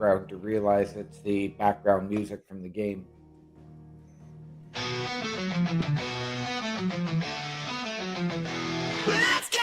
background to realize it's the background music from the game. Let's go!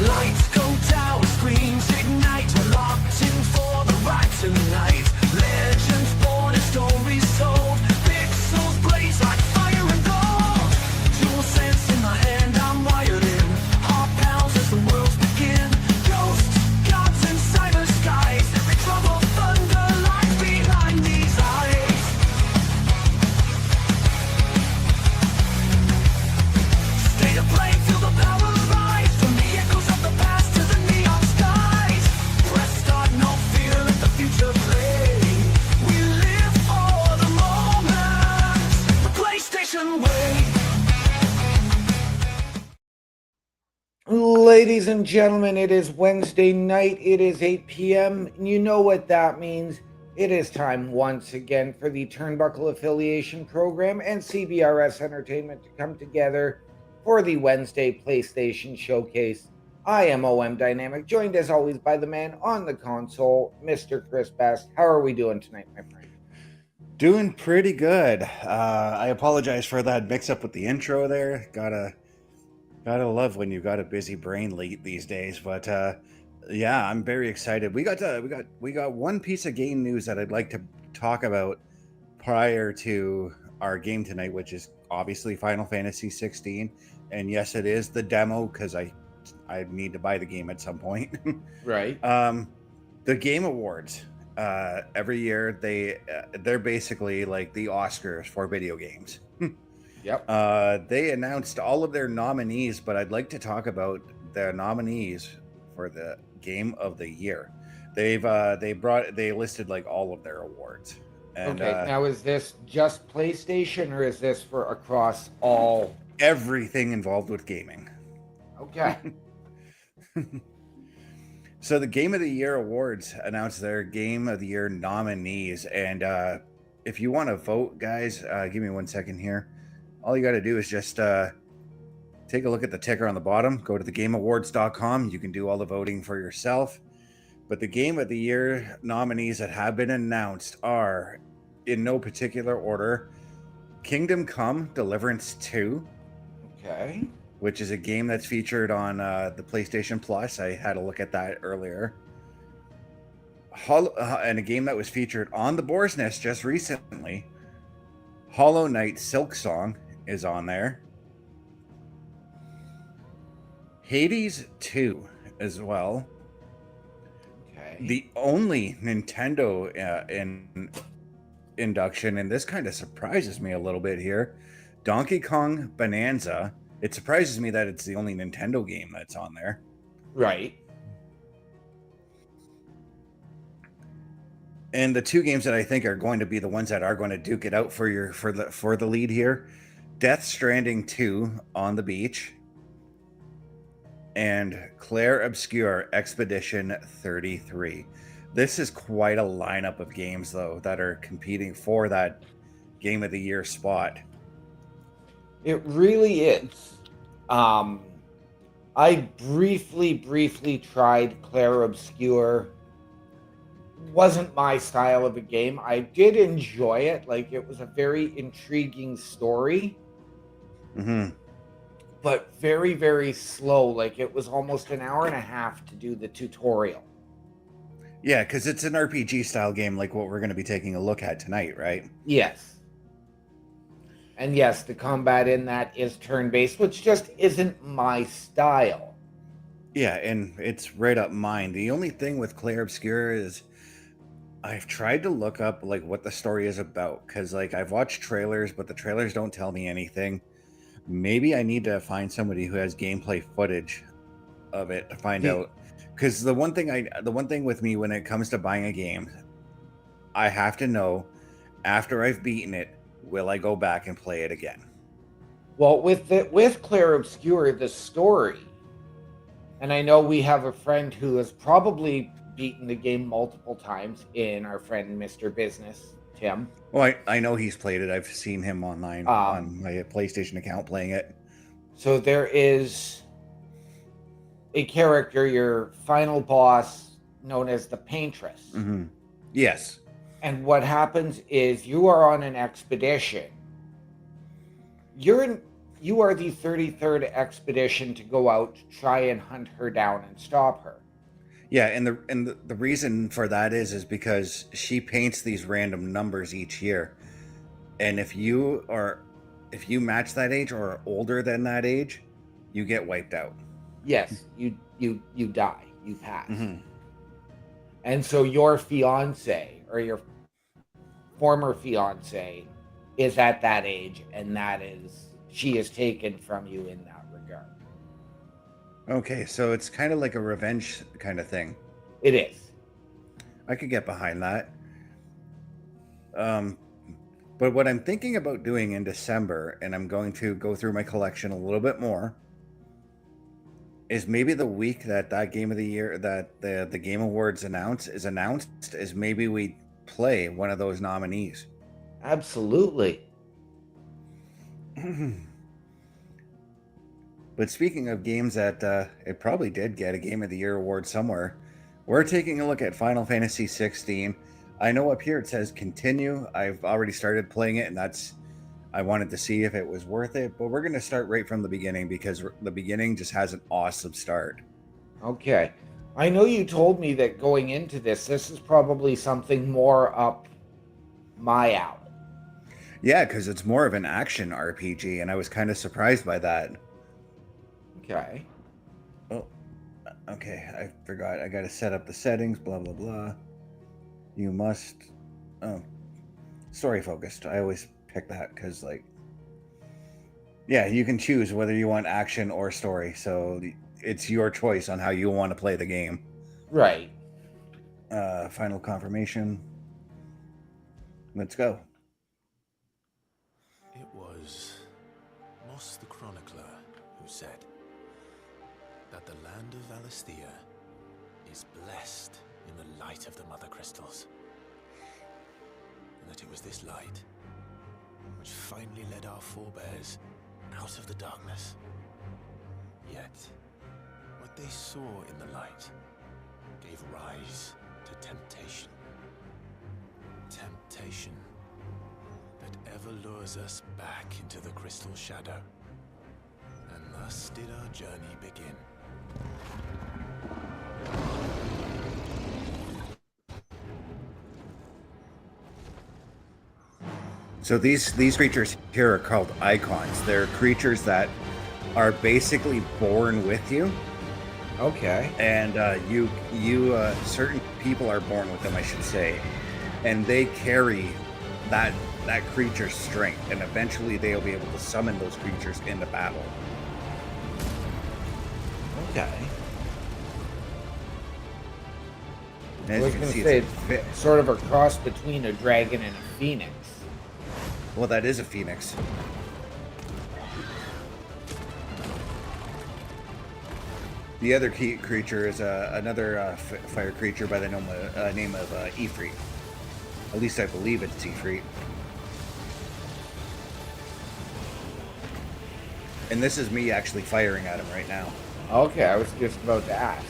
Lights go down, screens ignite. We're locked in for the ride tonight. Legends born and stories told. Pixels blaze like fire and gold. Dual sense in my hand, I'm wired in. Heart pounds as the worlds begin. Ghosts, gods, and cyber skies. Every trouble, thunder lies behind these eyes. Stay to play, feel the power rise. From the echoes of the past to the neon skies. Press start, no fear, let the future play. We live for the moment, the PlayStation way. Ladies and gentlemen, it is Wednesday night. It is 8 p.m. And you know what that means. It is time once again for the Turnbuckle Affiliation Program and CBRS Entertainment to come together for the Wednesday PlayStation Showcase. I am OM Dynamic, joined as always by the man on the console, Mr. Chris Best. How are we doing tonight, my friend? Doing pretty good. I apologize for that mix-up with the intro there. Gotta love when you got a busy brain late these days. But yeah, I'm very excited. We got one piece of game news that I'd like to talk about prior to our game tonight, which is obviously Final Fantasy XVI. And yes, it is the demo because I need to buy the game at some point. Right. The Game Awards. Every year they're basically like the Oscars for video games. Yep. They announced all of their nominees, but I'd like to talk about the nominees for the Game of the Year. They listed like all of their awards. And Okay, now is this just PlayStation or is this for across all? everything involved with gaming. Okay. So the Game of the Year awards announced their Game of the Year nominees, and if you want to vote, guys, give me 1 second here. All you got to do is just take a look at the ticker on the bottom. Go to thegameawards.com. You can do all the voting for yourself. But the Game of the Year nominees that have been announced are, in no particular order, Kingdom Come: Deliverance 2, Okay. which is a game that's featured on the PlayStation Plus. I had a look at that earlier. And a game that was featured on the Boar's Nest just recently. Hollow Knight Silksong is on there. Hades 2 as well. Okay. The only Nintendo induction, and this kind of surprises me a little bit here, Donkey Kong Bonanza. It surprises me that it's the only Nintendo game that's on there. Right. And the two games that I think are going to be the ones that are going to duke it out for the lead here, Death Stranding 2 on the beach, and Claire Obscure Expedition 33. This is quite a lineup of games, though, that are competing for that Game of the Year spot. It really is. I briefly tried Claire Obscure. Wasn't my style of a game. I did enjoy it. Like, it was a very intriguing story, Mm-hmm. but very, very slow. Like, it was almost an hour and a half to do the tutorial. Yeah, because it's an RPG style game like what we're going to be taking a look at tonight, right? Yes. And yes, the combat in that is turn-based, which just isn't my style. Yeah, and it's right up mine. The only thing with Claire Obscure is I've tried to look up like what the story is about, because like I've watched trailers, but the trailers don't tell me anything. maybe I need to find somebody who has gameplay footage of it to find The- out. Because the one thing with me when it comes to buying a game, I have to know after I've beaten it, will I go back and play it again? Well, with Claire Obscure, the story, and I know we have a friend who has probably beaten the game multiple times in our friend Mr. Business, Tim. Well, I know he's played it. I've seen him online on my PlayStation account playing it. So there is a character, your final boss, known as the Paintress. Mm-hmm. Yes. And what happens is you are on an expedition. You are the 33rd expedition to go out to try and hunt her down and stop her. Yeah, and the reason for that is because she paints these random numbers each year. And if you match that age or are older than that age, you get wiped out. Yes, you die. You pass. Mm-hmm. And so your fiance or your former fiance is at that age, and she is taken from you in that regard. Okay, so it's kind of like a revenge kind of thing. It is. I could get behind that. But what I'm thinking about doing in December, and I'm going to go through my collection a little bit more, is maybe the week that Game of the Year, that the Game Awards announced, is maybe we play one of those nominees. Absolutely. But speaking of games that it probably did get a Game of the Year award somewhere, we're taking a look at Final Fantasy XVI. I know up here it says continue. I've already started playing it, and I wanted to see if it was worth it. But we're going to start right from the beginning because the beginning just has an awesome start. Okay. I know you told me that going into this is probably something more up my alley. Yeah, because it's more of an action RPG, and I was kind of surprised by that. Okay. Oh, okay. I forgot. I got to set up the settings, blah, blah, blah. You must... Oh, story focused. I always pick that because, yeah, you can choose whether you want action or story. So it's your choice on how you want to play the game. Right. Final confirmation. Let's go. It was Moss the Chronicler who said that the land of Valisthea is blessed in the light of the Mothercrystals, and that it was this light which finally led our forebears out of the darkness. Yet, what they saw in the light gave rise to temptation. Temptation that ever lures us back into the crystal shadow. And thus did our journey begin. So these creatures here are called Eikons. They're creatures that are basically born with you. Okay. And certain people are born with them, I should say, and they carry that creature's strength, and eventually they'll be able to summon those creatures into battle. Okay. And I as was you going can to see, say it's sort of a cross between a dragon and a phoenix. well, that is a phoenix. The other key creature is another fire creature by the name of Ifrit. At least I believe it's Ifrit. And this is me actually firing at him right now. Okay, I was just about to ask.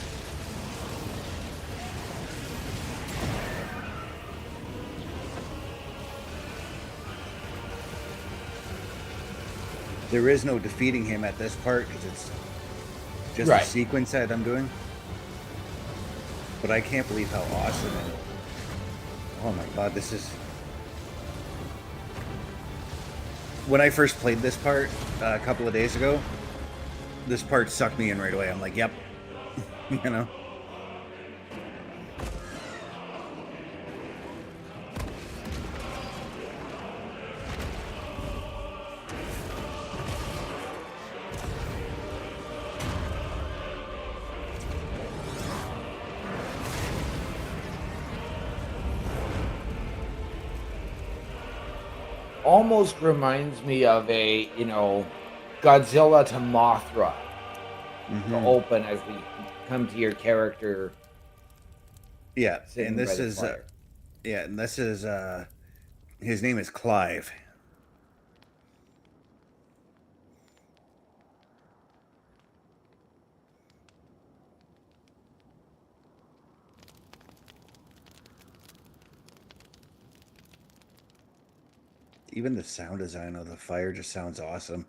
There is no defeating him at this part because it's just Right. a sequence that I'm doing. But I can't believe how awesome and oh my god, this is... When I first played this part a couple of days ago, this part sucked me in right away. I'm like, yep. You know? almost reminds me of a, Godzilla to Mothra to Hmm. open as we come to your character Yeah, and sitting by the fire. this is his name is Clive. Even the sound design of the fire just sounds awesome.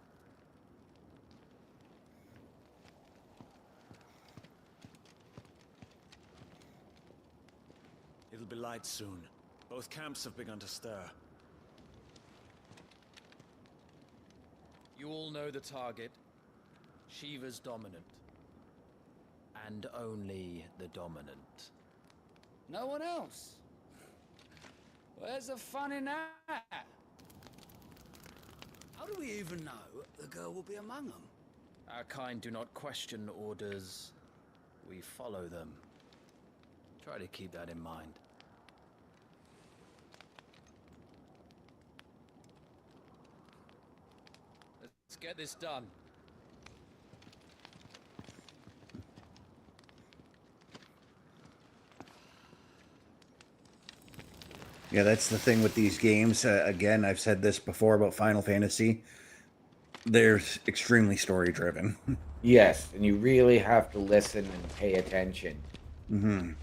It'll be light soon. Both camps have begun to stir. You all know the target. Shiva's dominant. And only the dominant. No one else? Where's the fun in that? How do we even know the girl will be among them? Our kind do not question orders. We follow them. Try to keep that in mind. Let's get this done. Yeah, that's the thing with these games. Again, I've said this before about Final Fantasy. They're extremely story driven. Yes, and you really have to listen and pay attention. Hmm.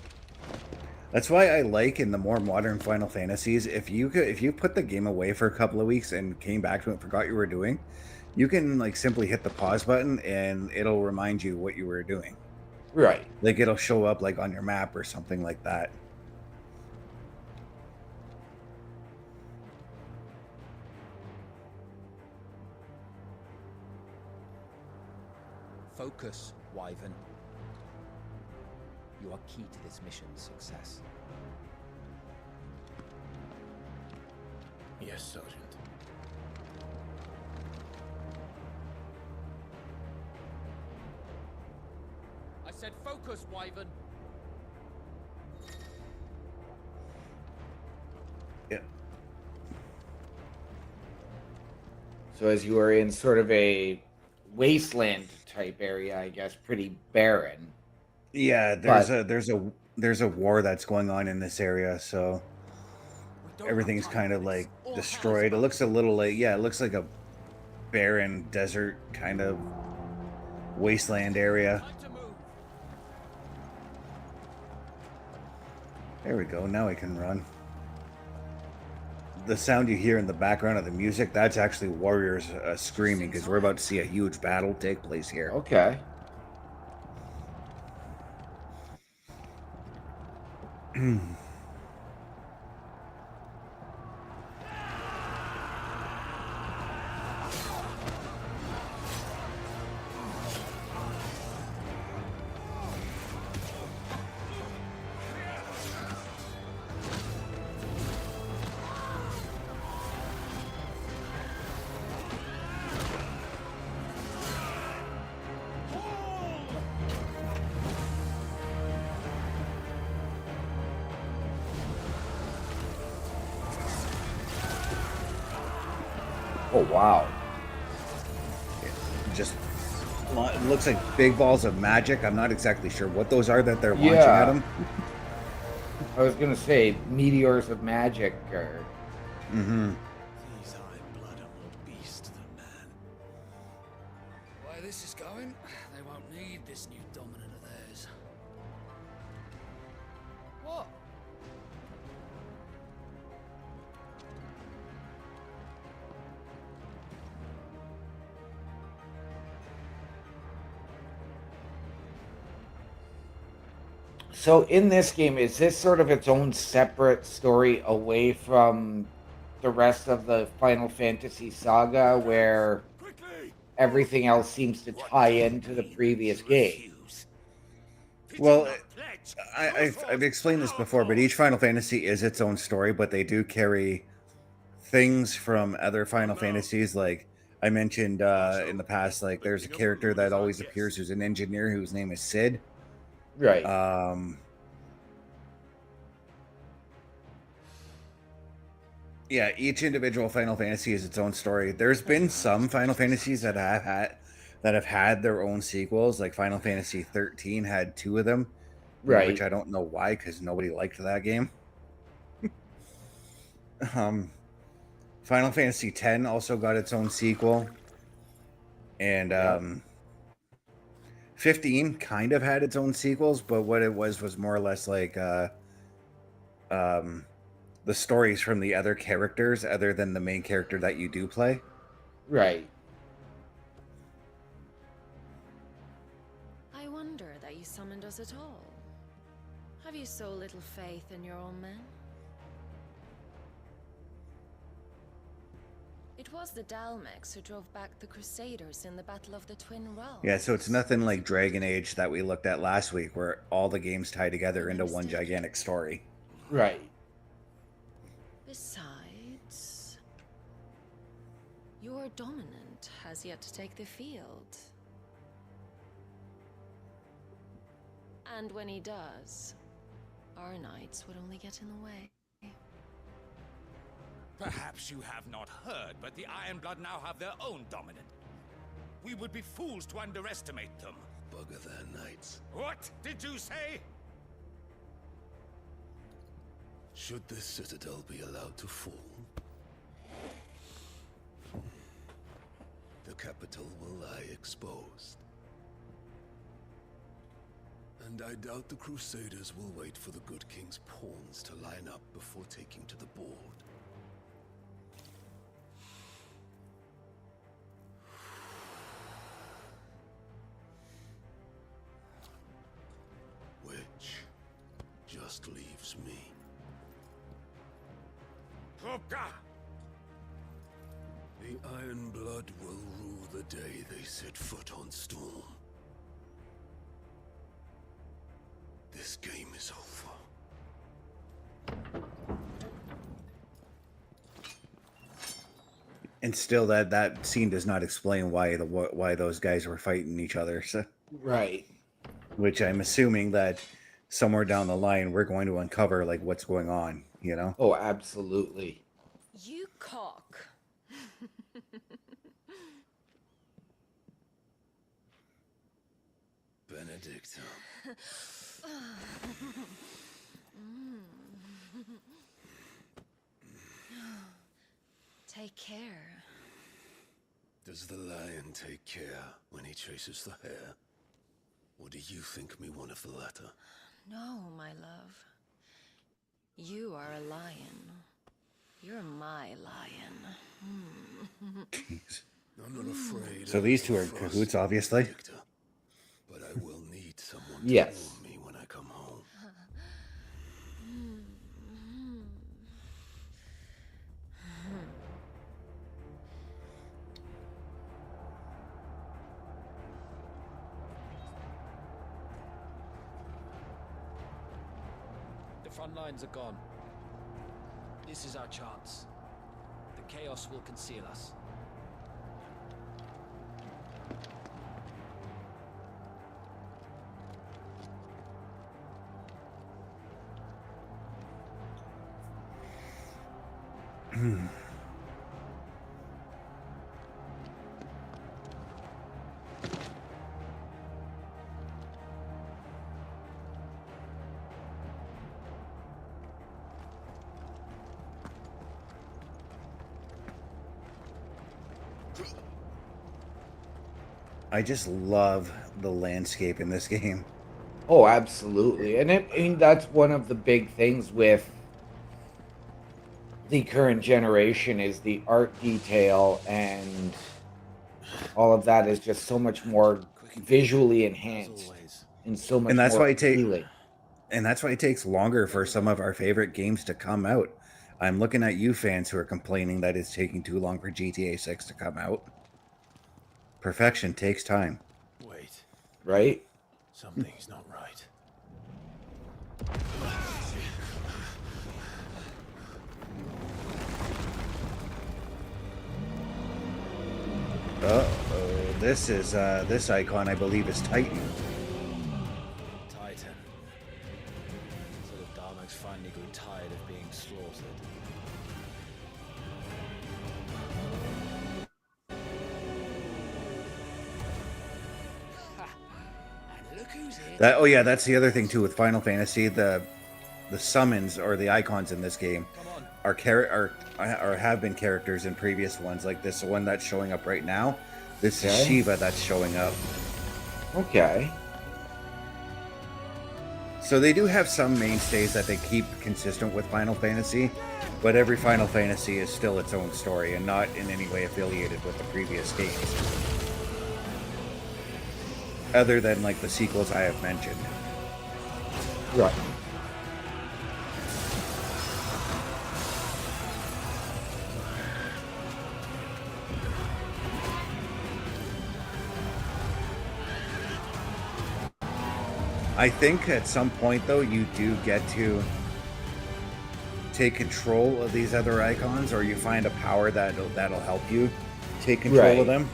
That's why I like in the more modern Final Fantasies, if you put the game away for a couple of weeks and came back to it and forgot you were doing, you can like simply hit the pause button and it'll remind you what you were doing. Right. Like it'll show up like on your map or something like that. Focus, Wyvern. You are key to this mission's success. Yes, Sergeant. I said focus, Wyvern. Yeah. So as you are in sort of a wasteland type area, I guess, pretty barren. Yeah, there's a war that's going on in this area, so everything's kind of like destroyed. It looks a little like, yeah, it looks like a barren desert kind of wasteland area. Time to move. There we go. Now I can run. The sound you hear in the background of the music, that's actually warriors screaming because we're about to see a huge battle take place here. Okay. Oh, wow. Just it looks like big balls of magic. I'm not exactly sure what those are that they're launching at them. I was going to say meteors of magic. Or... Mm-hmm. These eye blood are more beast than man. The way this is going, they won't need this new dominant of theirs. What? So in this game, is this sort of its own separate story away from the rest of the Final Fantasy saga, where everything else seems to tie into the previous game? Well, I've explained this before, but each Final Fantasy is its own story, but they do carry things from other Final Fantasies. Like I mentioned in the past, like there's a character that always appears who's an engineer whose name is Sid. Right. Yeah, each individual Final Fantasy is its own story. There's been some Final Fantasies that have had their own sequels. Like Final Fantasy 13 had two of them, which Right. I don't know why, because nobody liked that game. um, Final Fantasy X also got its own sequel, and Yeah. 15 kind of had its own sequels, but what it was more or less like um, the stories from the other characters, other than the main character that you do play. Right. I wonder that you summoned us at all. Have you so little faith in your own men? It was the Dalmex who drove back the Crusaders in the Battle of the Twin Realms. Yeah, so it's nothing like Dragon Age that we looked at last week, where all the games tie together into one gigantic story. Right. Besides, your dominant has yet to take the field. And when he does, our knights would only get in the way. Perhaps you have not heard, but the Ironblood now have their own dominant. We would be fools to underestimate them. Bugger their knights. What did you say? Should this citadel be allowed to fall, the capital will lie exposed. And I doubt the Crusaders will wait for the good king's pawns to line up before taking to the board. Which just leaves me. Hoka! The Ironblood will rule the day they set foot on Storm. This game is over. And still, that scene does not explain why those guys were fighting each other. So, Right. which I'm assuming that somewhere down the line we're going to uncover like what's going on. You know? Oh, absolutely. You cock. Benedicta. Take care. Does the lion take care when he chases the hare? Or do you think me one of the latter? No, my love. You are a lion. You're my lion. Jeez. I'm not afraid. So of these two are frost, cahoots, obviously. Benedicta, but I will need someone Yes. to warn me when I come home. The front lines are gone. This is our chance. The chaos will conceal us. I just love the landscape in this game. Oh, absolutely. And I mean, that's one of the big things with the current generation is the art detail, and all of that is just so much more visually enhanced and so much And that's more why appealing. And that's why it takes longer for some of our favorite games to come out. I'm looking at you fans who are complaining that it's taking too long for GTA 6 to come out. Perfection takes time. Wait, Right? something's not right. Uh-oh. This icon, I believe, is Titan. Titan. So the Dalmex finally grew tired of being slaughtered. who's it? That, oh yeah, that's the other thing too with Final Fantasy. The summons or the icons in this game are have been characters in previous ones. Like this one that's showing up right now. This is Okay. Shiva that's showing up. Okay. So they do have some mainstays that they keep consistent with Final Fantasy, but every Final Fantasy is still its own story and not in any way affiliated with the previous games. Other than like the sequels I have mentioned. Right. I think at some point though you do get to take control of these other icons, or you find a power that'll help you take control Right. of them.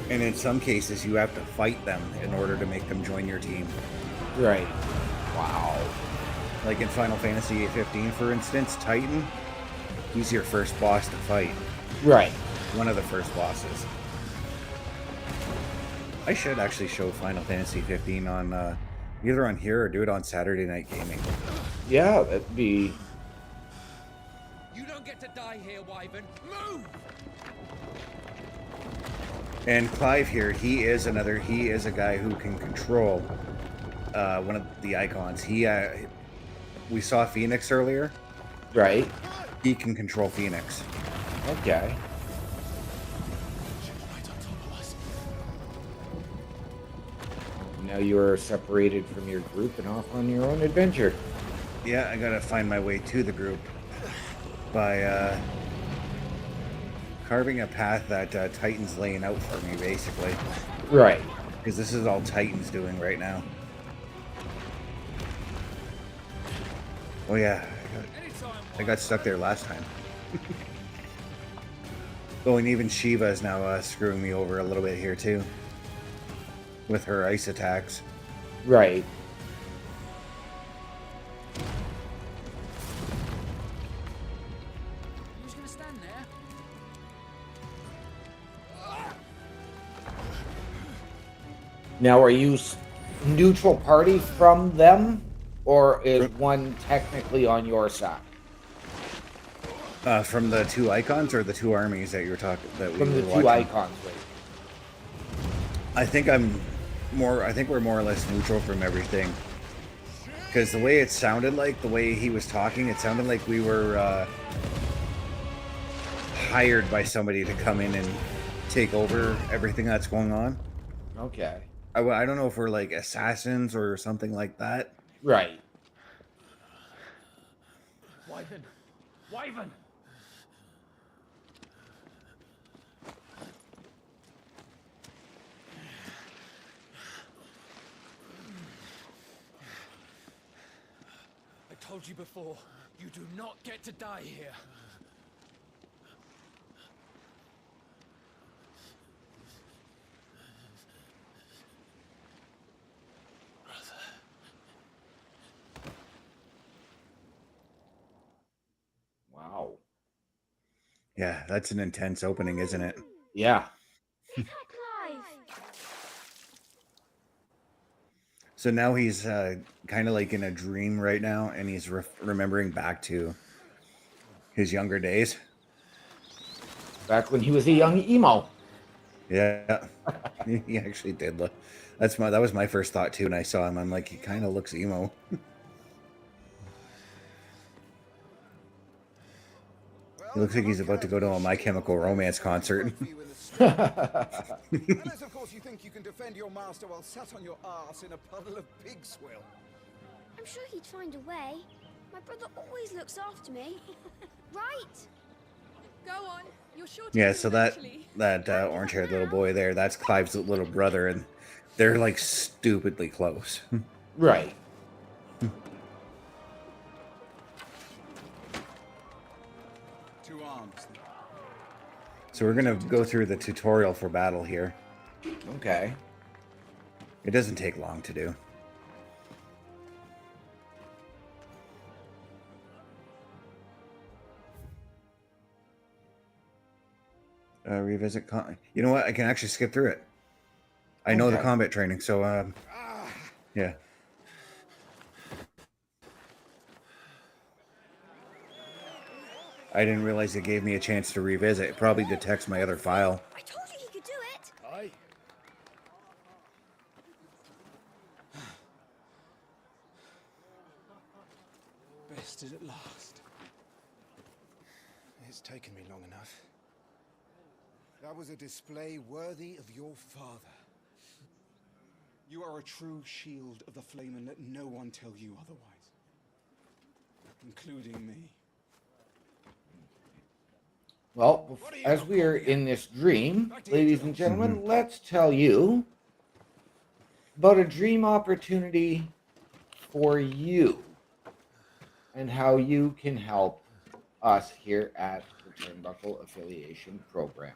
And in some cases, you have to fight them in order to make them join your team. Right. Wow. Like in Final Fantasy XV, for instance, Titan, he's your first boss to fight. Right. One of the first bosses. I should actually show Final Fantasy XV on either on here or do it on Saturday Night Gaming. Yeah, that'd be. You don't get to die here, Wyvern. Move! And Clive here, he is a guy who can control one of the icons. We saw Phoenix earlier. Right. He can control Phoenix. Okay. Now you are separated from your group and off on your own adventure. Yeah, I gotta find my way to the group by carving a path that Titan's laying out for me, basically. Right. Because this is all Titan's doing right now. Oh yeah, I got stuck there last time. Oh, and even Shiva is now screwing me over a little bit here too. With her ice attacks. Right. Who's gonna stand there? Now, are you neutral party from them, or is one technically on your side? From the two icons or the two armies that you're talking that we From the were two watching? icons, right? I think we're more or less neutral from everything. Because the way it sounded like, the way he was talking, it sounded like we were hired by somebody to come in and take over everything that's going on. Okay. I don't know if we're like assassins or something like that. Right. Wyvern! Wyvern! I told you before, you do not get to die here. Wow. Yeah, that's an intense opening, isn't it? Yeah. So now he's kind of like in a dream right now, and he's remembering back to his younger days. Back when he was a young emo. Yeah, he actually did look. That was my first thought too, when I saw him. I'm like, he kind of looks emo. He looks like he's about to go to a My Chemical Romance concert. Unless, of course, you think you can defend your master while sat on your ass in a puddle of pig swill. I'm sure he'd find a way. My brother always looks after me. Right? Go on. You're sure to Yeah, do so it that orange-haired little boy there, that's Clive's little brother, and they're like stupidly close. Right. arms. Then. So we're gonna go through the tutorial for battle here. Okay. It doesn't take long to do. Revisit you know what? I can actually skip through it. I know the combat training, so yeah. I didn't realize it gave me a chance to revisit. It probably detects my other file. I told you he could do it. Aye. Bested at last. It's taken me long enough. That was a display worthy of your father. You are a true shield of the flame, and let no one tell you otherwise. Including me. Well, as we are in this dream, ladies and gentlemen, let's tell you about a dream opportunity for you and how you can help us here at the Turnbuckle Affiliation Program.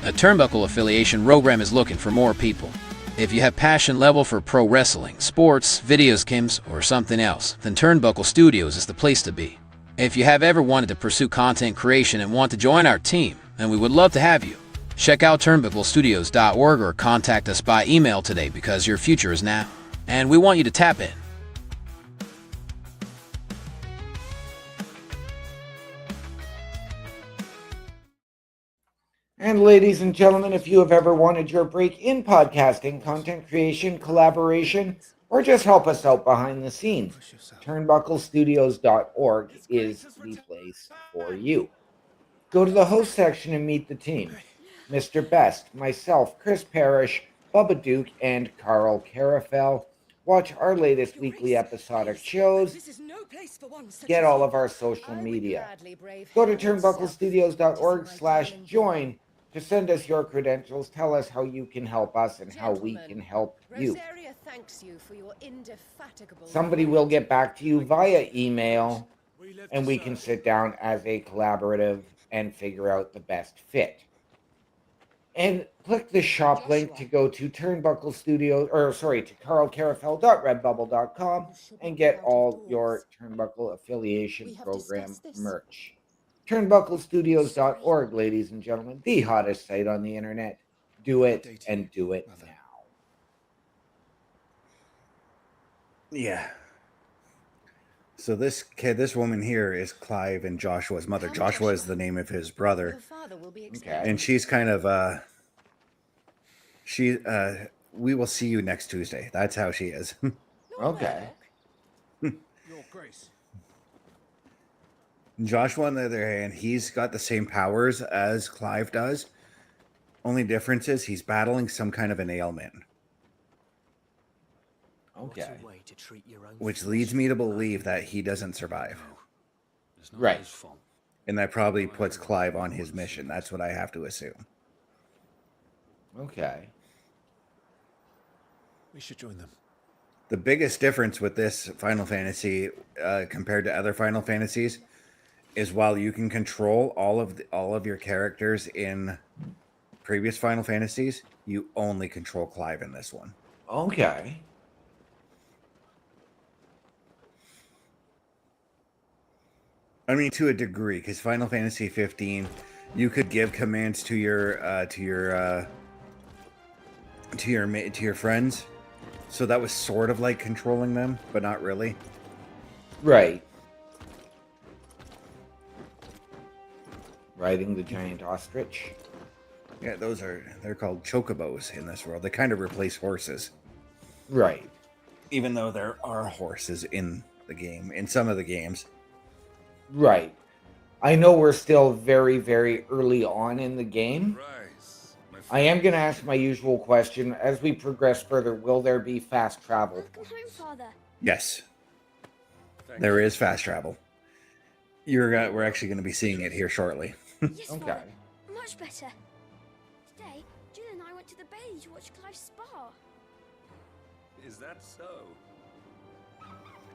A Turnbuckle Affiliation program is looking for more people. If you have passion level for pro wrestling, sports, video games, or something else, then Turnbuckle Studios is the place to be. If you have ever wanted to pursue content creation and want to join our team, then we would love to have you. Check out turnbucklestudios.org or contact us by email today because your future is now, and we want you to tap in. And ladies and gentlemen, if you have ever wanted your break in podcasting, content creation, collaboration, or just help us out behind the scenes, turnbucklestudios.org is the place for you. Go to the host section and meet the team. Mr. Best, myself, Chris Parrish, Bubba Duke, and Carl Carafel. Watch our latest weekly episodic shows. Get all of our social media. Go to turnbucklestudios.org/join to send us your credentials. Tell us how you can help us and how we can help you. Somebody will get back to you via email, and we can sit down as a collaborative and figure out the best fit. And click the shop link to go to Turnbuckle Studios, to carlcarafel.redbubble.com and get all your Turnbuckle Affiliation Program merch. Turnbucklestudios.org, ladies and gentlemen, the hottest site on the internet. Do it and do it now. Yeah. So this woman here is Clive and Joshua's mother. Joshua is the name of his brother. Okay. And she's kind of we will see you next Tuesday. That's how she is. Okay. Your Grace. Joshua, on the other hand, he's got the same powers as Clive does. Only difference is he's battling some kind of an ailment. Okay. Which leads me to believe that he doesn't survive. Right. And that probably puts Clive on his mission. That's what I have to assume. Okay. We should join them. The biggest difference with this Final Fantasy compared to other Final Fantasies is while you can control all of your characters in previous Final Fantasies, you only control Clive in this one. Okay. I mean, to a degree, because Final Fantasy 15, you could give commands to your friends, so that was sort of like controlling them, but not really. Right. Riding the giant ostrich. Yeah, they're called chocobos in this world. They kind of replace horses. Right. Even though there are horses in the game, in some of the games. Right. I know we're still very, very early on in the game. I am going to ask my usual question. As we progress further, will there be fast travel? Yes. There is fast travel. We're actually going to be seeing it here shortly. Yes, Okay. Father. Much better. Today, Jill and I went to the bay to watch Clive's spa. Is that so?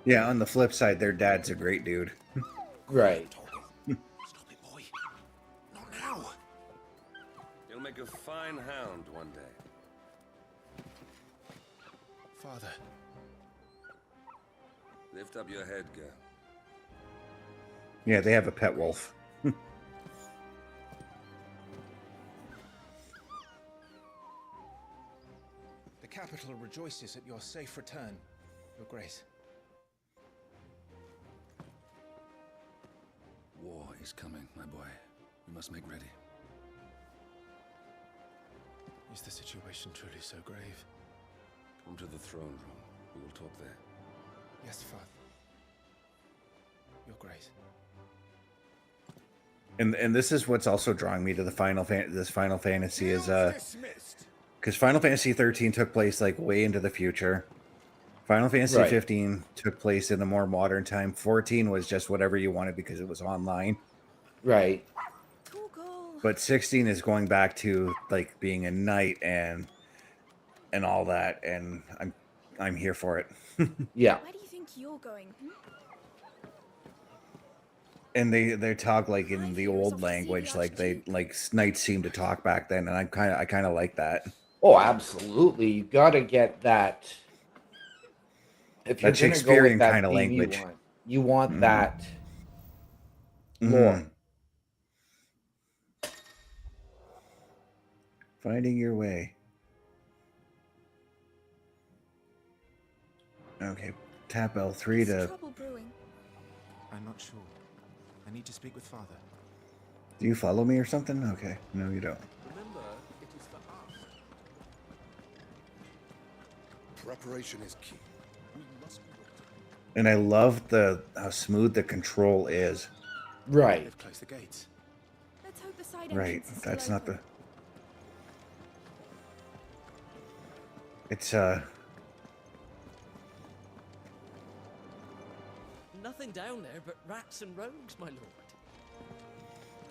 Yeah, on the flip side, their dad's a great dude. Right. a fine hound one day. Father. Lift up your head, girl. Yeah, they have a pet wolf. The capital rejoices at your safe return, Your Grace. War is coming, my boy. We must make ready. Is the situation truly so grave? Come to the throne room. We will talk there. Yes, Father. Your Grace. And this is what's also drawing me to the this Final Fantasy is because Final Fantasy 13 took place like way into the future. Final Fantasy 15 took place in a more modern time. 14 was just whatever you wanted because it was online. Right. But 16 is going back to like being a knight and all that, and I'm here for it. Yeah. Where do you think you're going? And they talk like in the old language, like knights seem to talk back then, and I kind of like that. Oh, absolutely. You got to get that. If you're That going to go Shakespearean with that kind of theme, language. you want that lore. Finding your way. Okay, tap L3 to. Trouble brewing. I'm not sure. I need to speak with Father. Do you follow me or something? Okay, no, you don't. Remember, it is for us. Preparation is key. We must be ready. And I love how smooth the control is. Right. They've closed the gates. Let's hope the side Right. entrance is still That's not open. It's Nothing down there but rats and rogues, my lord.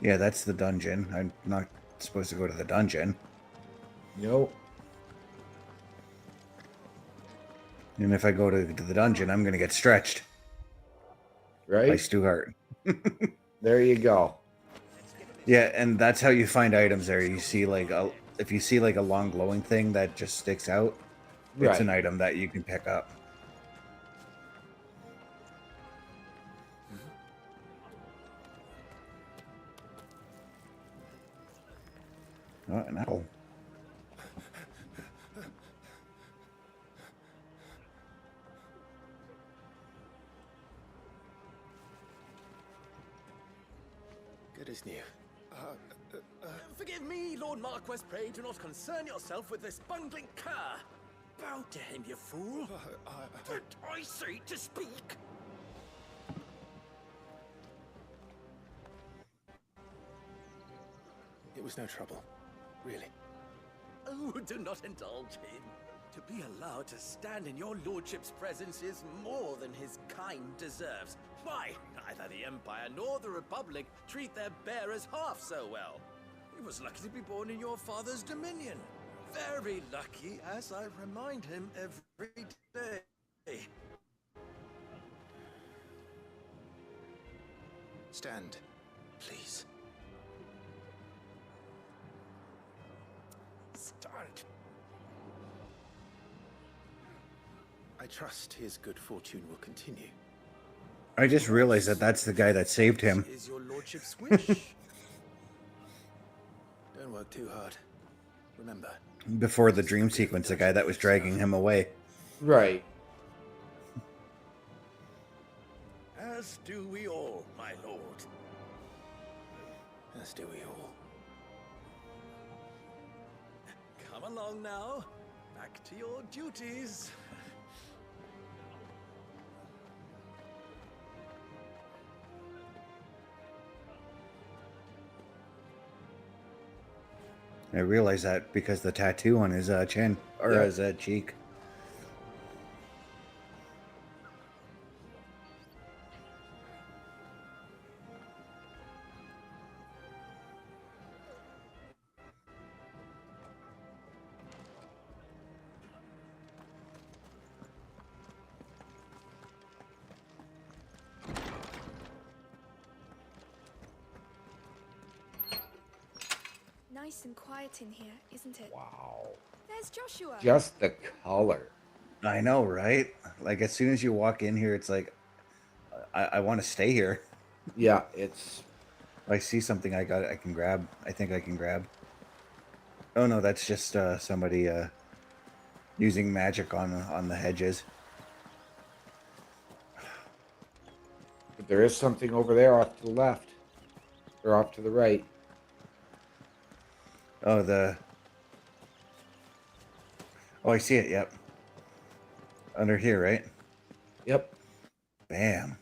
Yeah, that's the dungeon. I'm not supposed to go to the dungeon. Nope. And if I go to the dungeon, I'm going to get stretched. Right? By Stu Hart. There you go. Yeah, and that's how you find items there. You see if you see like a long glowing thing that just sticks out, it's an item that you can pick up. Oh, an apple. Good as new. Forgive me, Lord Marquess, pray do not concern yourself with this bungling cur. Bow to him, you fool. Did I say to speak? It was no trouble. Really. Oh, do not indulge him. To be allowed to stand in your lordship's presence is more than his kind deserves. Why, neither the Empire nor the Republic treat their bearers half so well. He was lucky to be born in your father's dominion. Very lucky, as I remind him every day. Stand, please. Stand. I trust his good fortune will continue. I just realized that that's the guy that saved him. Is your lordship's wish? Don't work too hard. Remember. Before the dream sequence, the guy that was dragging him away. Right. As do we all, my lord. As do we all. Come along now. Back to your duties. I realized that because the tattoo on his chin or his cheek. nice and quiet in here, isn't it? Wow. There's Joshua. Just the color. I know, right? Like as soon as you walk in here, it's like I want to stay here. Yeah, it's. I see something I can grab. I think I can grab. Oh no, that's just somebody using magic on the hedges. But there is something over there off to the left. Or off to the right. Oh, Oh, I see it, yep. Under here, right? Yep. Bam.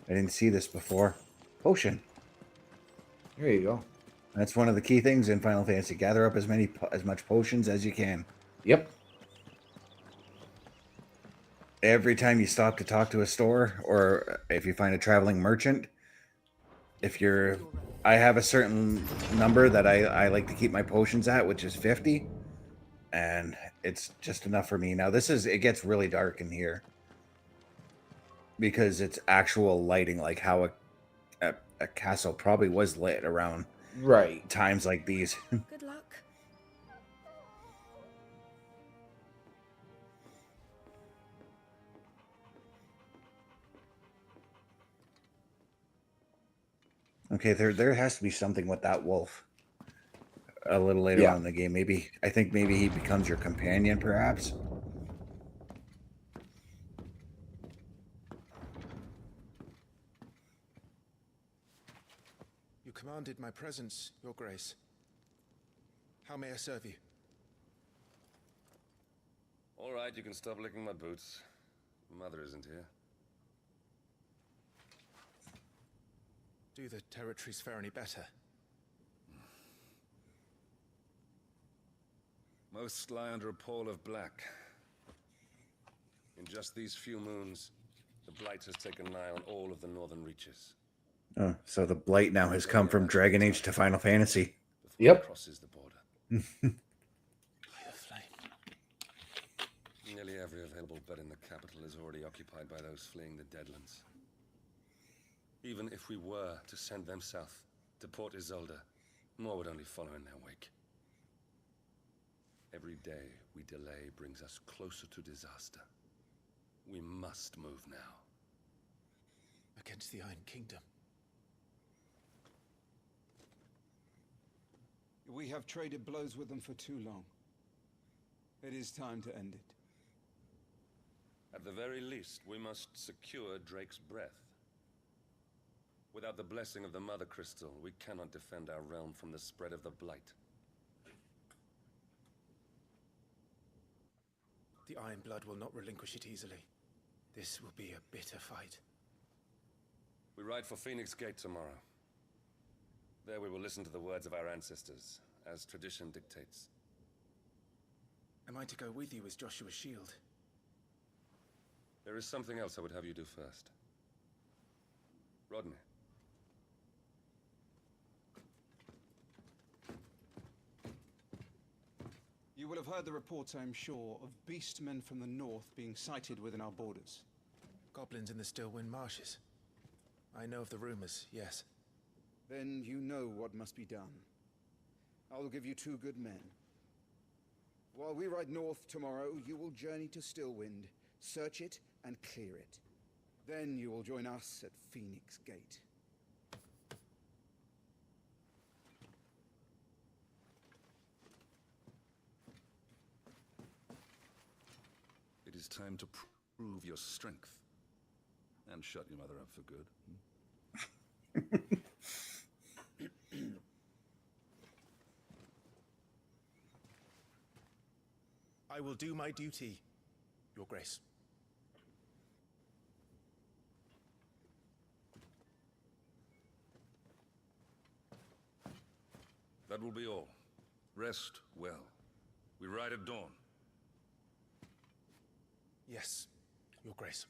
I didn't see this before. Potion. There you go. That's one of the key things in Final Fantasy. Gather up as much potions as you can. Yep. Every time you stop to talk to a store, or if you find a traveling merchant, I have a certain number that I like to keep my potions at, which is 50, and it's just enough for me. Now it gets really dark in here because it's actual lighting, like how a castle probably was lit around times like these. Good luck. Okay, there has to be something with that wolf. A little later on in the game, I think maybe he becomes your companion, perhaps. You commanded my presence, Your Grace. How may I serve you? All right, you can stop licking my boots. Mother isn't here. Do the territories fare any better? Most lie under a pall of black. In just these few moons, the Blight has taken nigh on all of the northern reaches. Oh, so the Blight now has come from Dragon Age to Final Fantasy. Yep. Crosses the border. Nearly every available bed in the capital is already occupied by those fleeing the Deadlands. Even if we were to send them south to Port Isolde, more would only follow in their wake. Every day we delay brings us closer to disaster. We must move now. Against the Iron Kingdom. We have traded blows with them for too long. It is time to end it. At the very least, we must secure Drake's breath. Without the blessing of the Mothercrystal, we cannot defend our realm from the spread of the Blight. The Iron Blood will not relinquish it easily. This will be a bitter fight. We ride for Phoenix Gate tomorrow. There we will listen to the words of our ancestors, as tradition dictates. Am I to go with you as Joshua's shield? There is something else I would have you do first. Rodney. You will have heard the reports, I'm sure, of beastmen from the north being sighted within our borders. Goblins in the Stillwind Marshes. I know of the rumors, yes. Then you know what must be done. I will give you 2 good men. While we ride north tomorrow, you will journey to Stillwind, search it and clear it. Then you will join us at Phoenix Gate. It is time to prove your strength. And shut your mother up for good. I will do my duty, Your Grace. That will be all. Rest well. We ride at dawn. Yes, Your Grace.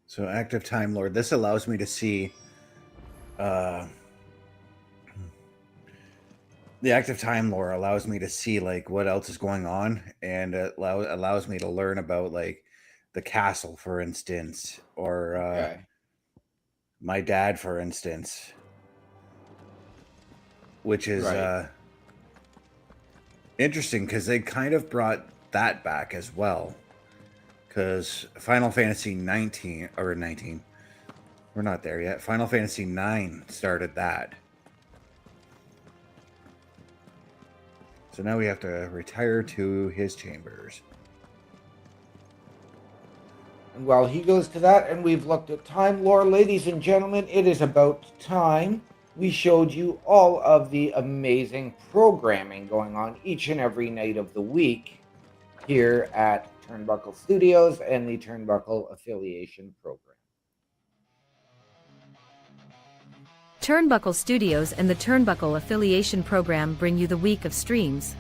So active Time Lord. This allows me to see the active Time lore allows me to see like what else is going on, and it allows me to learn about like the castle, for instance, or Okay. my dad, for instance, which is Right. interesting because they kind of brought that back as well. Because Final Fantasy 19, or 19, we're not there yet. Final Fantasy 9 started that. So now we have to retire to his chambers. And while he goes to that, and we've looked at time lore, ladies and gentlemen, it is about time we showed you all of the amazing programming going on each and every night of the week here at Turnbuckle Studios and the Turnbuckle Affiliation Program. Turnbuckle Studios and the Turnbuckle Affiliation Program bring you the week of streams.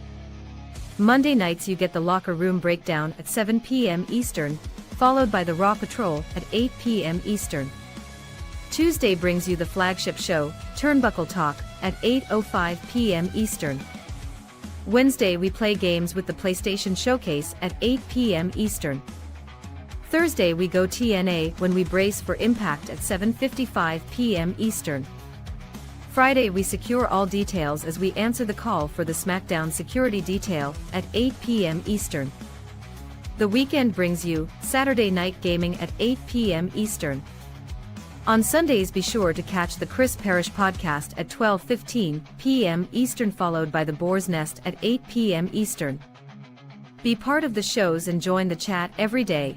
Monday nights you get the Locker Room Breakdown at 7 p.m. Eastern, followed by the Raw Patrol at 8 p.m. Eastern. Tuesday brings you the flagship show, Turnbuckle Talk, at 8:05 p.m. Eastern. Wednesday we play games with the PlayStation Showcase at 8 p.m. Eastern. Thursday we go TNA when we brace for Impact at 7:55 p.m. Eastern. Friday we secure all details as we answer the call for the SmackDown security detail at 8 p.m. Eastern. The weekend brings you Saturday Night Gaming at 8 p.m. Eastern. On Sundays be sure to catch the Chris Parrish podcast at 12:15 p.m. Eastern, followed by the Boar's Nest at 8 p.m. Eastern. Be part of the shows and join the chat every day.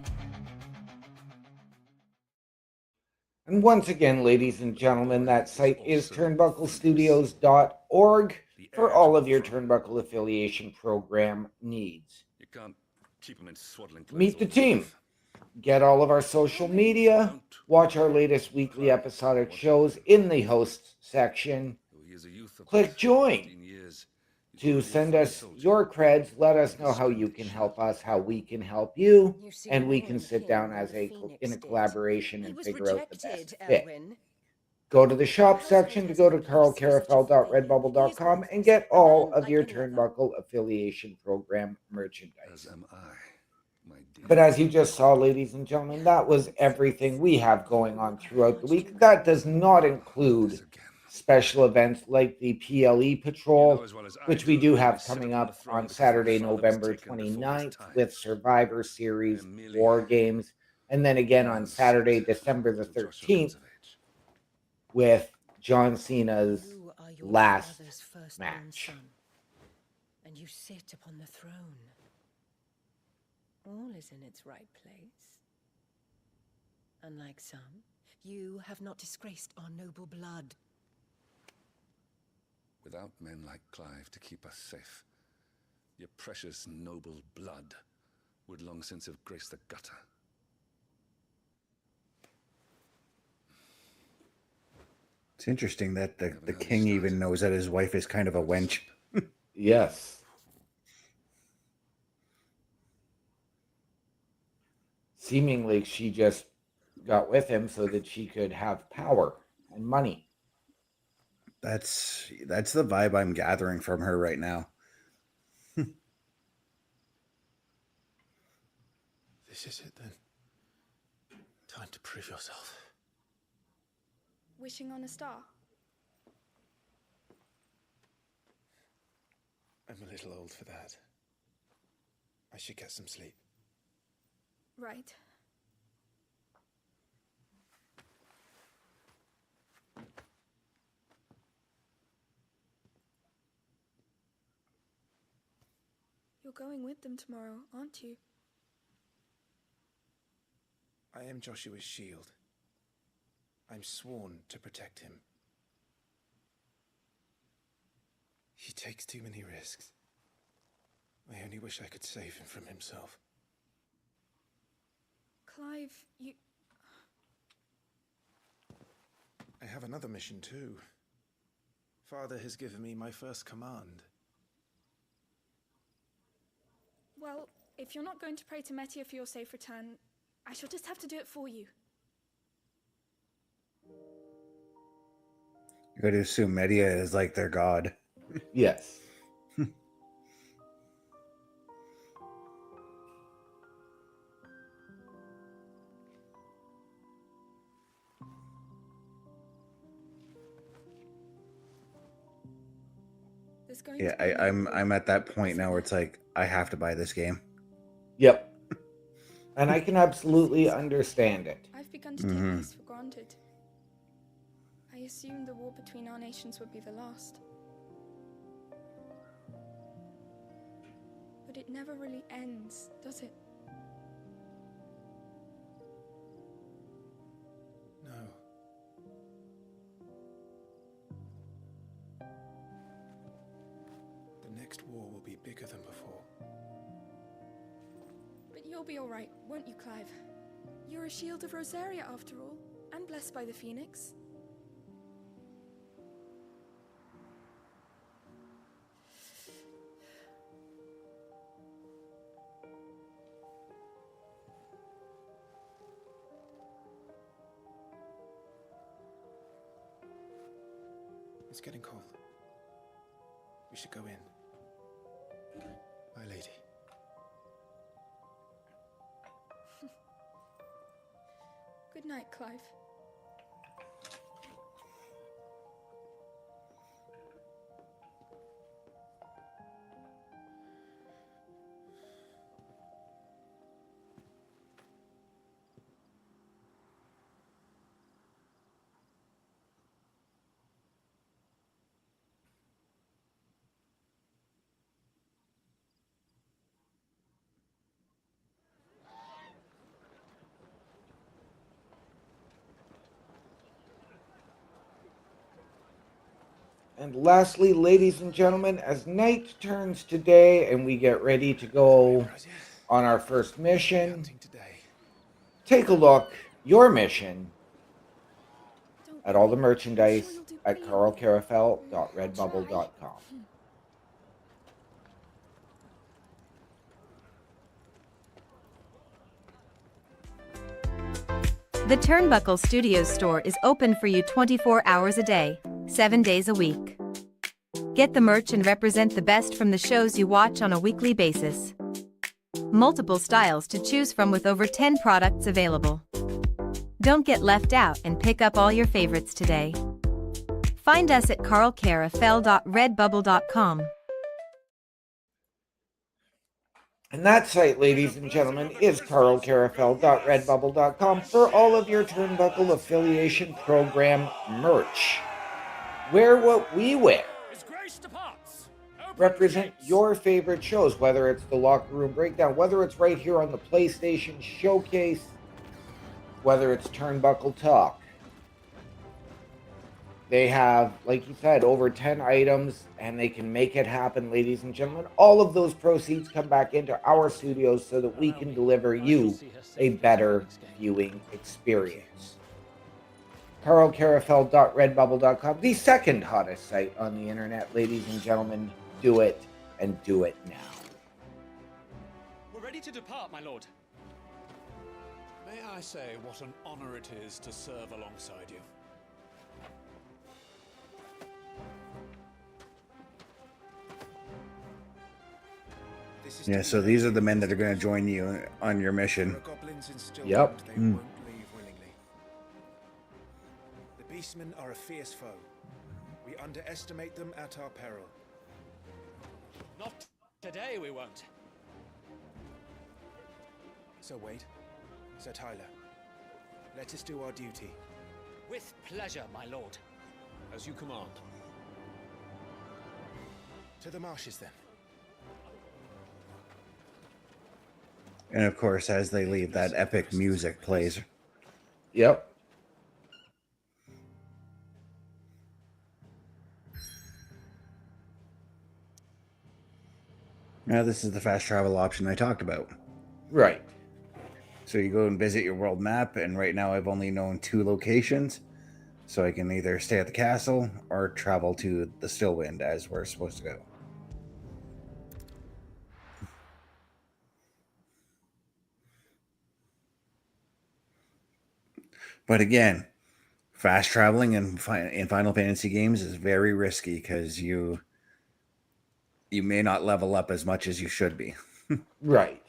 And once again, ladies and gentlemen, that site is turnbucklestudios.org for all of your Turnbuckle affiliation program needs. You can't keep them in swaddling clothes. Meet the team. Get all of our social media. Watch our latest weekly episodic shows in the hosts section. Click join to send us your creds. Let us know how you can help us, how we can help you, and we can sit down as in a collaboration and figure out the best fit. Go to the shop section to go to carlcarafel.redbubble.com and get all of your Turnbuckle affiliation program merchandise. But as you just saw, ladies and gentlemen, that was everything we have going on throughout the week. That does not include special events like the PLE Patrol, which we do have coming up on Saturday, November 29th with Survivor Series War Games, and then again on Saturday, December the 13th with John Cena's last match. And you sit upon the throne. All is in its right place. Unlike some, you have not disgraced our noble blood. Without men like Clive to keep us safe, your precious noble blood would long since have graced the gutter. It's interesting that the king even knows that his wife is kind of a wench. Yes. Seemingly she just got with him so that she could have power and money. That's the vibe I'm gathering from her right now. This is it then. Time to prove yourself. Wishing on a star? I'm a little old for that. I should get some sleep. Right. You're going with them tomorrow, aren't you? I am Joshua's shield. I'm sworn to protect him. He takes too many risks. I only wish I could save him from himself. Clive, you... I have another mission too. Father has given me my first command. Well, if you're not going to pray to Metia for your safe return, I shall just have to do it for you. You got to assume Media is like their god. Yes. There's going Yeah, to be I'm at that point now where it's like I have to buy this game. Yep. And I can absolutely understand it. I've begun to take this for granted. I assumed the war between our nations would be the last. But it never really ends, does it? No. The next war will be bigger than before. But you'll be alright, won't you, Clive? You're a shield of Rosaria after all, and blessed by the Phoenix. It's getting cold. We should go in. My lady. Good night, Clive. And lastly, ladies and gentlemen, as night turns to day and we get ready to go on our first mission, take a look, your mission, at all the merchandise at carlcarafel.redbubble.com. The Turnbuckle Studios store is open for you 24 hours a day, 7 days a week. Get the merch and represent the best from the shows you watch on a weekly basis. Multiple styles to choose from with over 10 products available. Don't get left out and pick up all your favorites today. Find us at carlcarafel.redbubble.com. And that site, ladies and gentlemen, is carlcarafel.redbubble.com for all of your Turnbuckle Affiliation Program merch. Wear what we wear. Represent your favorite shows, whether it's the Locker Room Breakdown, whether it's right here on the PlayStation Showcase, whether it's Turnbuckle Talk. They have, like you said, over 10 items, and they can make it happen, ladies and gentlemen. All of those proceeds come back into our studios so that we can deliver you a better viewing experience. carlcarafel.redbubble.com, the second hottest site on the internet, ladies and gentlemen. Do it, and do it now. We're ready to depart, my lord. May I say what an honor it is to serve alongside you? Yeah, so these are the men that are going to join you on your mission. Yep. They won't leave willingly. The beastmen are a fierce foe. We underestimate them at our peril. Not today, we won't. So wait. Sir Tyler, let us do our duty. With pleasure, my lord. As you command. To the marshes, then. And of course, as they leave, that epic music plays. Yep. Now, this is the fast travel option I talked about. Right. So you go and visit your world map, and right now I've only known 2 locations. So I can either stay at the castle or travel to the Stillwind as we're supposed to go. But again, fast traveling in Final Fantasy games is very risky because you may not level up as much as you should be. Right.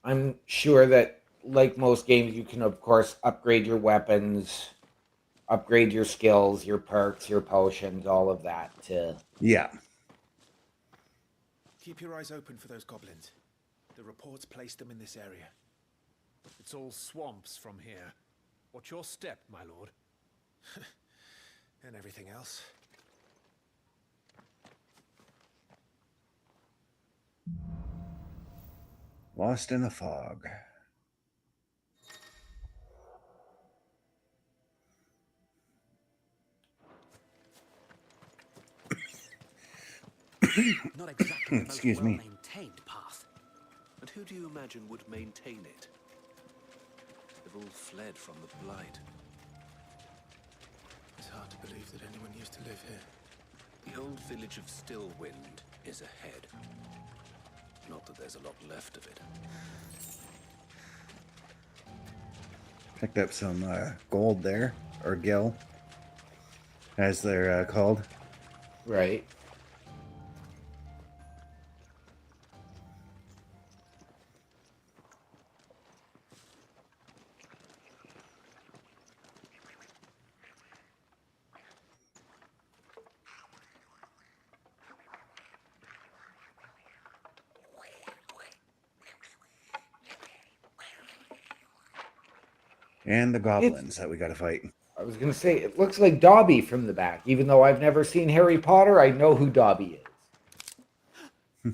I'm sure that, like most games, you can, of course, upgrade your weapons upgrade your skills, your perks, your potions, all of that to... Yeah. Keep your eyes open for those goblins. The reports placed them in this area. It's all swamps from here. Watch your step, my lord. And everything else. Lost in a fog. Not exactly the most Excuse me. well-maintained path. And who do you imagine would maintain it? They've all fled from the Blight. It's hard to believe that anyone used to live here. The old village of Stillwind is ahead. Not that there's a lot left of it. Picked up some gold there, or gil, as they're called. Right. And the goblins that we got to fight. I was going to say, it looks like Dobby from the back. Even though I've never seen Harry Potter, I know who Dobby is.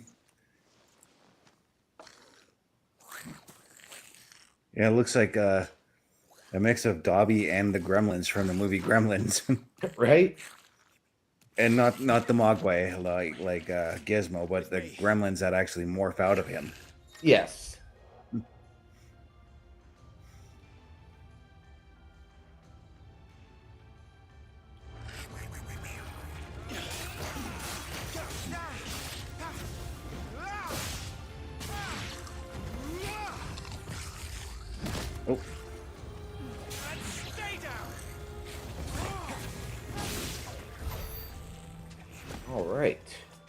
Yeah, it looks like a mix of Dobby and the Gremlins from the movie Gremlins. Right? And not the Mogwai like Gizmo, but the Gremlins that actually morph out of him. Yes. Oh. All right.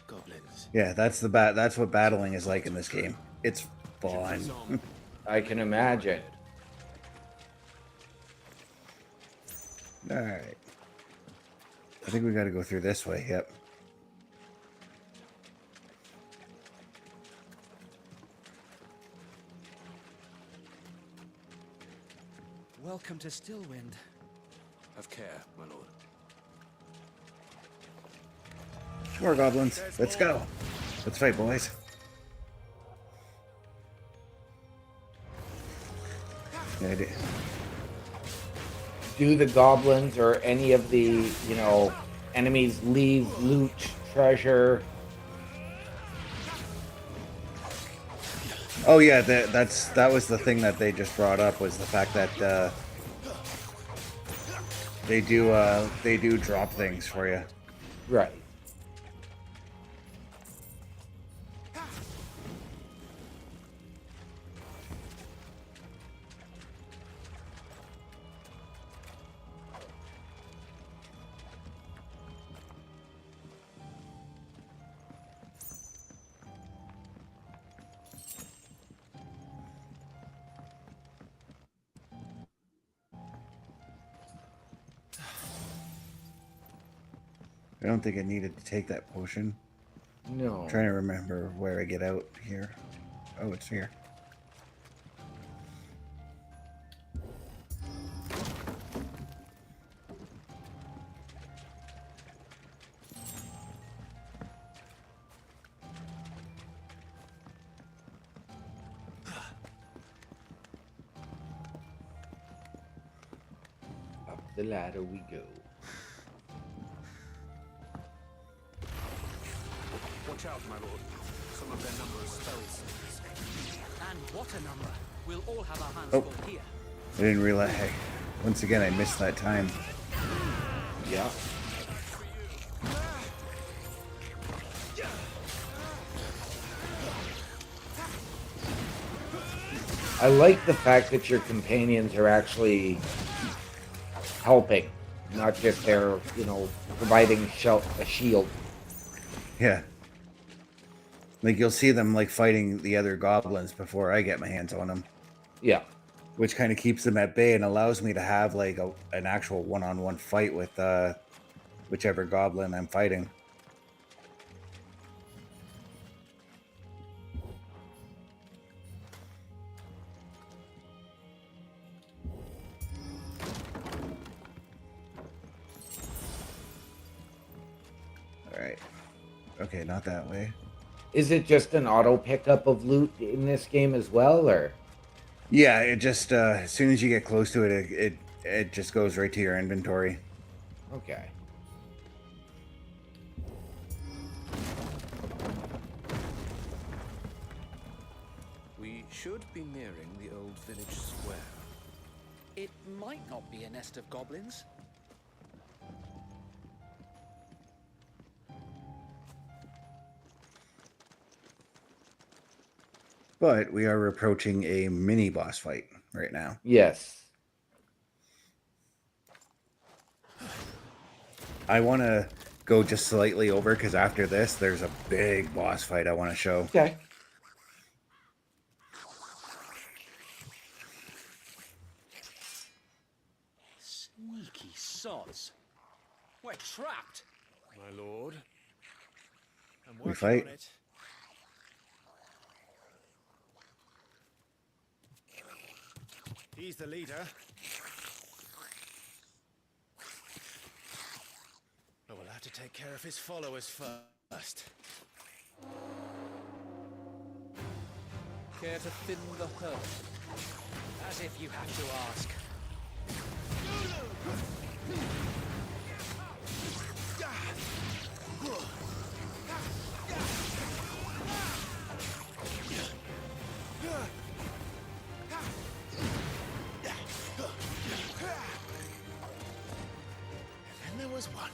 Goblins. Yeah, that's what battling is like in this game. It's fun. I can imagine. All right. I think we got to go through this way. Yep. Welcome to Stillwind. Have care, my lord. More goblins. Let's go. Let's fight, boys. Yeah, Do the goblins or any of the, enemies leave loot, treasure? Oh yeah, that was the thing that they just brought up, was the fact that they do drop things for you. Right. I don't think I needed to take that potion. No. I'm trying to remember where I get out here. Oh, it's here. Up the ladder we go. Watch out, my lord. Some of their number is spells. And what a number. We'll all have our hands Oh. full here. I didn't realize. Hey, once again, I missed that time. Yeah. I like the fact that your companions are actually helping, not just they're, providing a shield. Yeah. Like, you'll see them, like, fighting the other goblins before I get my hands on them. Yeah. which kind of keeps them at bay and allows me to have like an actual one-on-one fight with whichever goblin I'm fighting. All right. Okay, not that way. Is it just an auto pickup of loot in this game as well, or? Yeah, it just as soon as you get close to it, it just goes right to your inventory. Okay. We should be nearing the old village square. It might not be a nest of goblins. But we are approaching a mini boss fight right now. Yes. I want to go just slightly over because after this, there's a big boss fight I want to show. Okay. Sneaky sods. We're trapped. My lord. I'm We working fight. on it. He's the leader. But we'll have to take care of his followers first. Care to thin the herd? As if you have to ask. And there was one.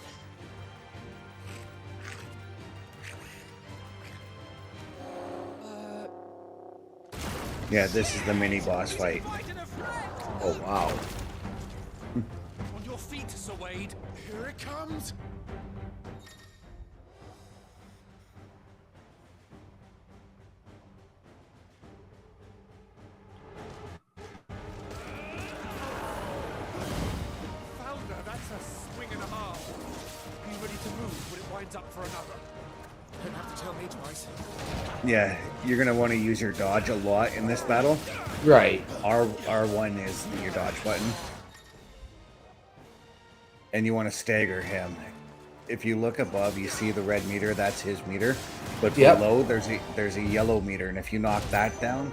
Yeah, this is the mini boss fight. Oh, wow. On your feet, Sir Wade. Here it comes. Founder, that's a swing and a half. Be ready to move when it winds up for another. Don't have to tell me twice. Yeah, you're going to want to use your dodge a lot in this battle. Right. R1 is your dodge button. And you want to stagger him. If you look above, you see the red meter, that's his meter. But below, there's a yellow meter, and if you knock that down,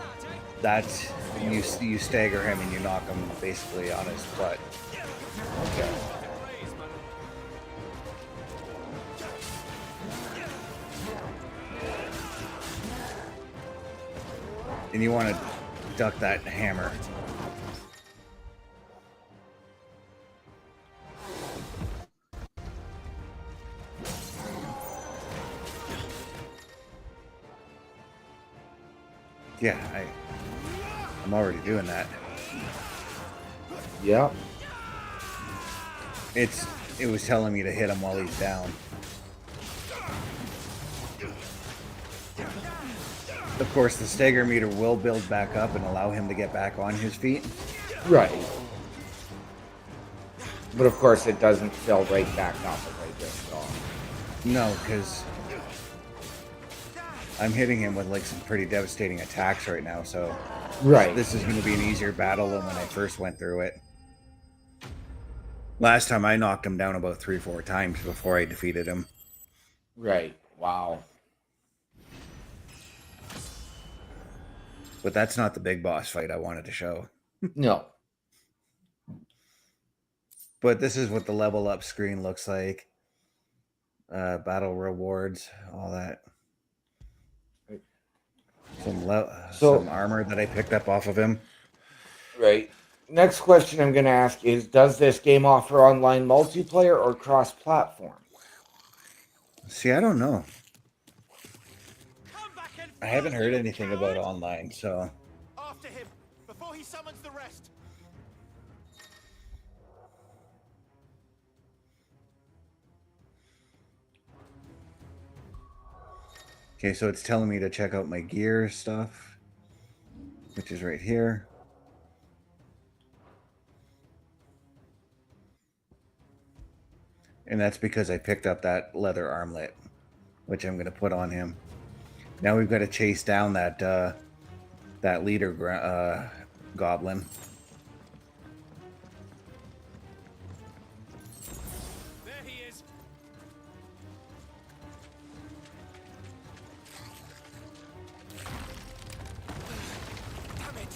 that's you stagger him and you knock him basically on his butt. Okay. And you want to duck that hammer. Yeah, I'm already doing that. Yeah. It was telling me to hit him while he's down. Of course, the stagger meter will build back up and allow him to get back on his feet. Right. But of course, it doesn't fill right back up if I just saw. No, because I'm hitting him with like some pretty devastating attacks right now, so right. This is going to be an easier battle than when I first went through it. Last time I knocked him down about 3-4 times before I defeated him. Right. Wow. But that's not the big boss fight I wanted to show. No. But this is what the level up screen looks like. Battle rewards, all that. Some armor that I picked up off of him. Right. Next question I'm going to ask is, does this game offer online multiplayer or cross-platform? See, I don't know. I haven't heard anything about online, so... After him, before he summons the rest. Okay, so it's telling me to check out my gear stuff, which is right here. And that's because I picked up that leather armlet, which I'm going to put on him. Now we've got to chase down that that leader goblin. There he is. Damn it.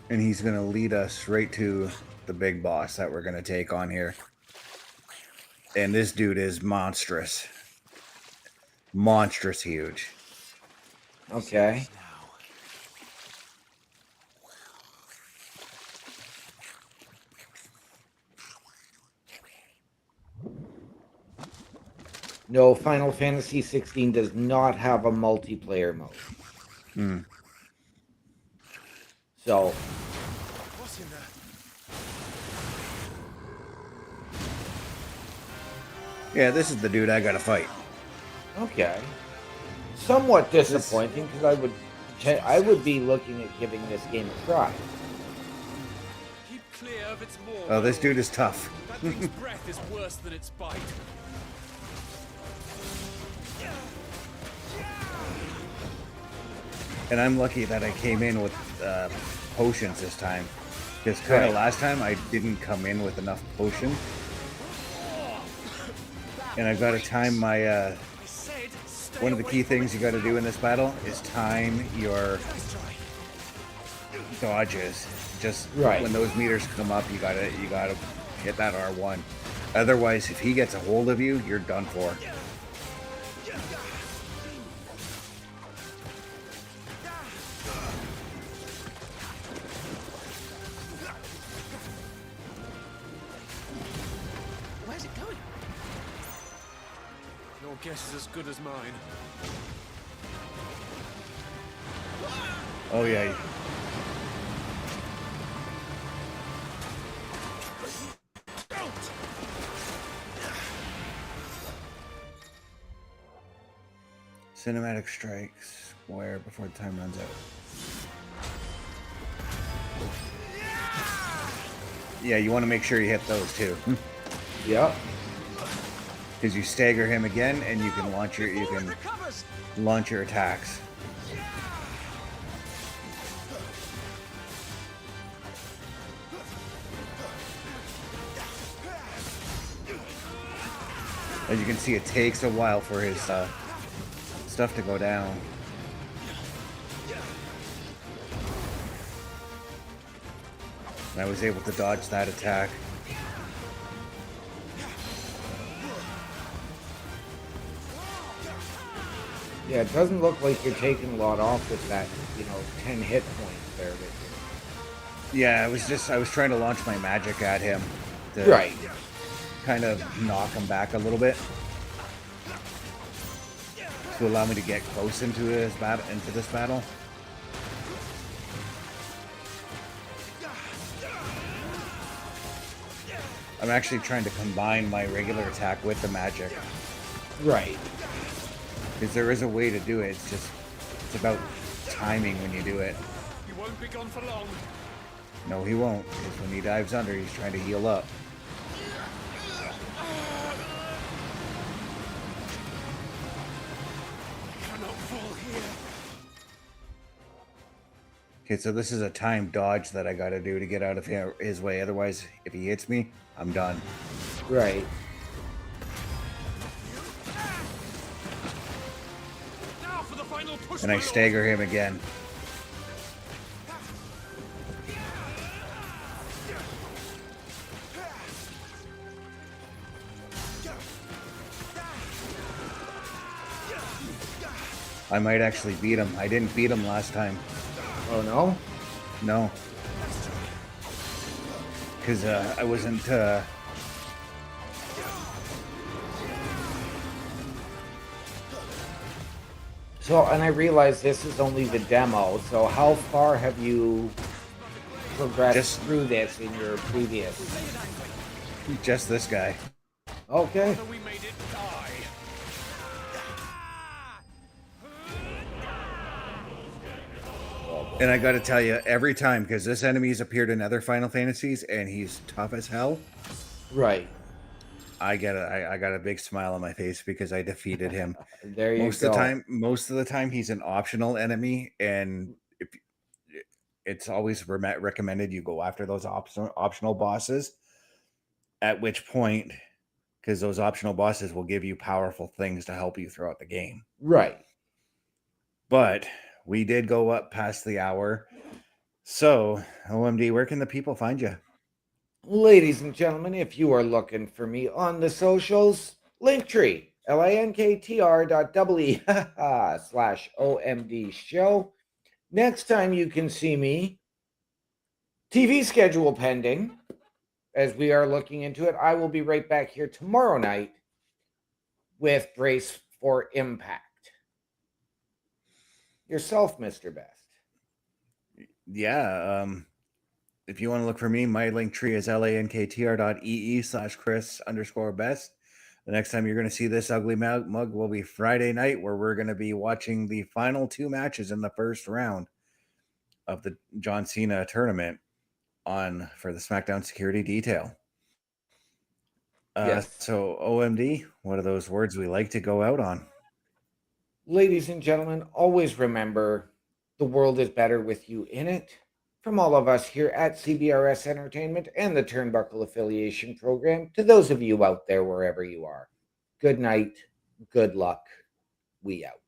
And he's going to lead us right to the big boss that we're going to take on here. And this dude is monstrous. Monstrous huge. Okay. No, Final Fantasy XVI does not have a multiplayer mode. Hmm. So, What's in there? Yeah, this is the dude I gotta fight. okay. Somewhat disappointing because I would be looking at giving this game a try. Keep clear of its maw. Oh, this dude is tough. That thing's breath is worse than its bite. And I'm lucky that I came in with potions this time. Because kind of Right. last time I didn't come in with enough potion. And I've got to time my... one of the key things you got to do in this battle is time your dodges. Just Right. when those meters come up, you gotta hit that R1. Otherwise, if he gets a hold of you, you're done for. Where's it going? Your guess is as good as mine. Oh yeah. Cinematic strikes square before the time runs out. Yeah, you want to make sure you hit those too. Yep. Because you stagger him again, and you can launch your attacks. As you can see, it takes a while for his stuff to go down. And I was able to dodge that attack. Yeah, it doesn't look like you're taking a lot off with that, 10 hit points there. Yeah, I was trying to launch my magic at him. To Right. kind of knock him back a little bit. To allow me to get close into this battle. I'm actually trying to combine my regular attack with the magic. Right. Because there is a way to do it. It's about timing when you do it. You won't be gone for long. No, he won't. Because when he dives under, he's trying to heal up. Okay, so this is a timed dodge that I gotta do to get out of his way. Otherwise, if he hits me, I'm done. Right. Now for the final push. And I stagger him again. I might actually beat him. I didn't beat him last time. Oh, no? No. Because I wasn't... So, and I realize this is only the demo, so how far have you progressed through this in your previous? Just this guy. Okay. We made it die. And I got to tell you, every time, because this enemy's appeared in other Final Fantasies, and he's tough as hell. Right. I got a big smile on my face because I defeated him. There you Most go. of the time, he's an optional enemy, and it's always recommended you go after those optional bosses. At which point, because those optional bosses will give you powerful things to help you throughout the game. Right. But we did go up past the hour. So, OMD, where can the people find you? Ladies and gentlemen, if you are looking for me on the socials, Linktree, linktr.ee/OMD show. Next time you can see me, TV schedule pending, as we are looking into it. I will be right back here tomorrow night with Brace for Impact. Yourself, Mr. Best. Yeah, if you want to look for me, my link tree is linktr.ee/Chris_best. The next time you're going to see this ugly mug will be Friday night, where we're going to be watching the final 2 matches in the first round of the John Cena tournament for the SmackDown Security Detail. Yes. So, OMD, what are those words we like to go out on? Ladies and gentlemen, always remember the world is better with you in it. From all of us here at CBRS Entertainment and the Turnbuckle Affiliation Program, to those of you out there wherever you are, good night, good luck, we out.